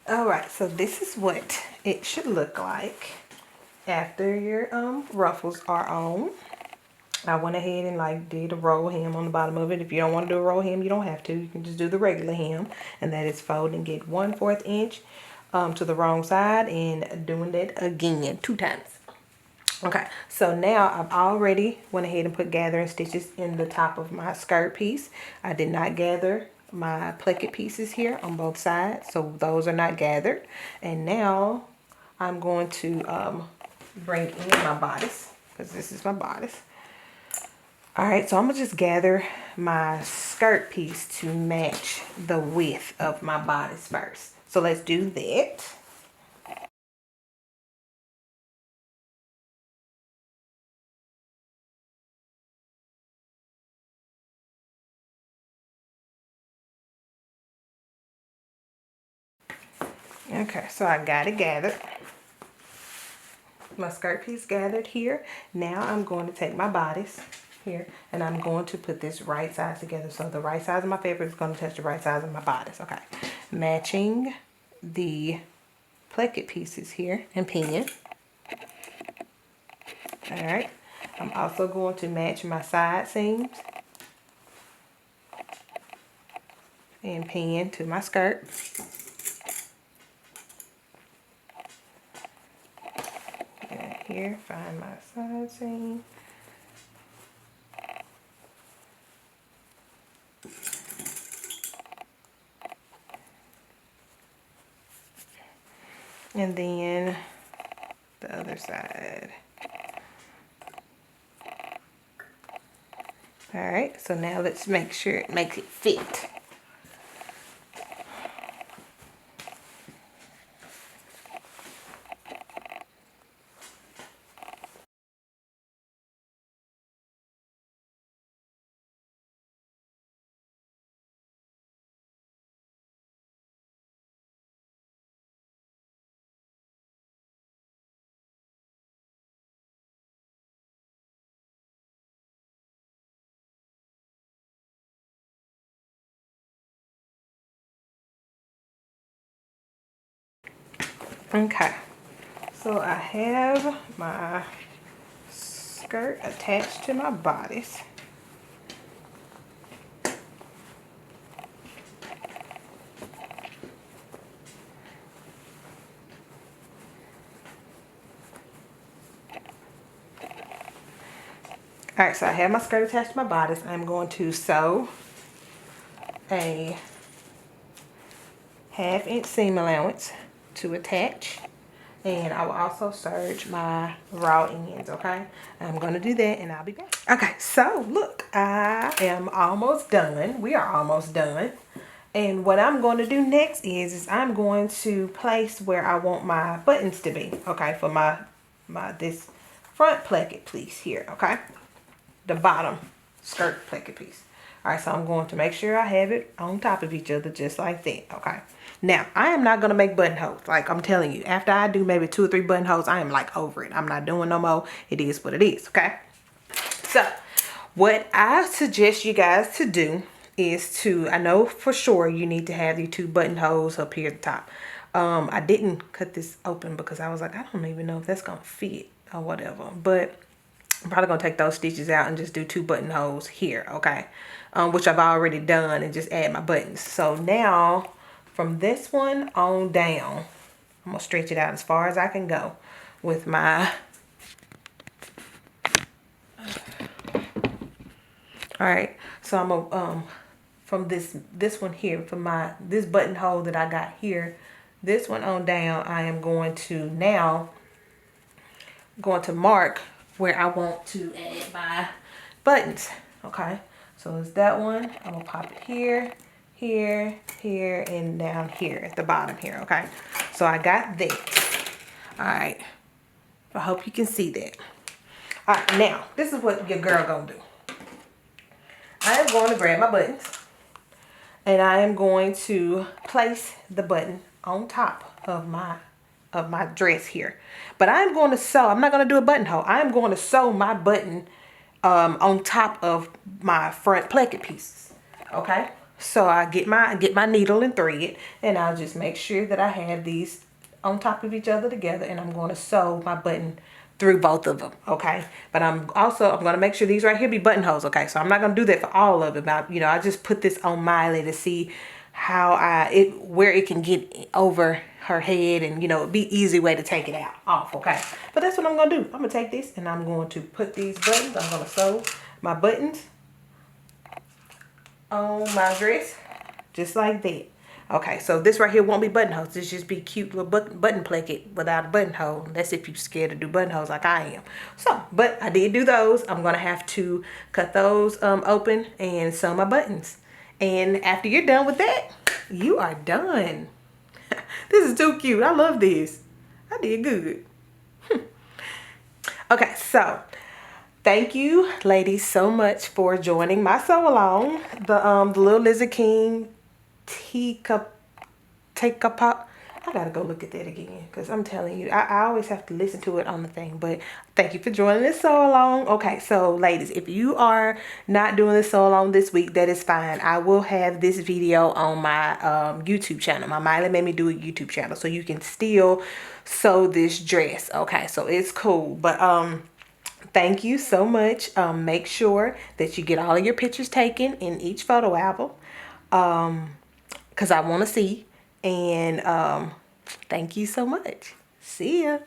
All right, so this is what it should look like after your ruffles are on. I went ahead and like did a roll hem on the bottom of it. If you don't want to do a roll hem, you don't have to. You can just do the regular hem, and that is fold and get 1/4 inch to the wrong side and doing that again 2 times. Okay, so now I've already went ahead and put gathering stitches in the top of my skirt piece. I did not gather my placket pieces here on both sides, so those are not gathered. And now I'm going to bring in my bodice, because this is my bodice. All right, so I'm gonna just gather my skirt piece to match the width of my bodice first. So let's do that. Okay, so I got it gathered. My skirt piece gathered here. Now I'm going to take my bodice here and I'm going to put this right sides together. So the right size of my fabric is going to touch the right size of my bodice. Okay, matching the placket pieces here and pin. All right, I'm also going to match my side seams and pin to my skirt. And here, find my side seam. And then the other side. All right, so now let's make sure it makes it fit. Okay, so I have my skirt attached to my bodice. All right, so I have my skirt attached to my bodice. I'm going to sew a 1/2 inch seam allowance to attach. And I will also serge my raw ends, okay? I'm going to do that and I'll be back. Okay, so look, I am almost done. We are almost done. And what I'm going to do next is I'm going to place where I want my buttons to be, okay, for my this front placket piece here, okay? The bottom skirt placket piece. All right, so I'm going to make sure I have it on top of each other just like that, okay? Now, I am not going to make buttonholes. Like I'm telling you, after I do maybe 2 or 3 buttonholes, I am like over it. I'm not doing no more. It is what it is, okay? So, what I suggest you guys to do is to, I know for sure you need to have your 2 buttonholes up here at the top. I didn't cut this open because I was like, I don't even know if that's going to fit or whatever. But I'm probably going to take those stitches out and just do 2 buttonholes here, okay? Which I've already done, and just add my buttons. So now, from this one on down, I'm going to stretch it out as far as I can go with my... Alright, so I'm going to, from this one here, from this buttonhole that I got here, this one on down, I am going to now, mark where I want to add my buttons, okay? So it's that one. I'm gonna pop it here, here, here, and down here at the bottom here, okay? So I got that. All right, I hope you can see that. All right, now, this is what your girl gonna do. I am going to grab my buttons, and I am going to place the button on top of my dress here. But I'm going to sew, I'm not going to do a buttonhole. I'm going to sew my button on top of my front placket pieces. Okay? So I get my needle and thread, and I'll just make sure that I have these on top of each other together, and I'm going to sew my button through both of them, okay? But I'm going to make sure these right here be buttonholes, okay? So I'm not going to do that for all of it, but I just put this on Miley to see how where it can get over her head, and it'd be easy way to take it off, okay? But that's what I'm going to do. I'm going to take this and I'm going to put these buttons, I'm going to sew my buttons on my dress just like that. Okay, so this right here won't be buttonholes. This just be cute little button placket without a buttonhole. That's if you're scared to do buttonholes like I am. So, but I did do those. I'm going to have to cut those open and sew my buttons. And after you're done with that, you are done. This is too cute. I love this. I did good. Okay, so thank you, ladies, so much for joining my sew along. The Little Lizard King Tekapo. I gotta go look at that again, because I'm telling you, I always have to listen to it on the thing. But thank you for joining this sew along. Okay, so ladies, if you are not doing this sew along this week, that is fine. I will have this video on my YouTube channel. My Miley Made Me Do It YouTube channel, so you can still sew this dress. Okay, so it's cool. But thank you so much. Make sure that you get all of your pictures taken in each photo album, because I want to see. And thank you so much. See ya.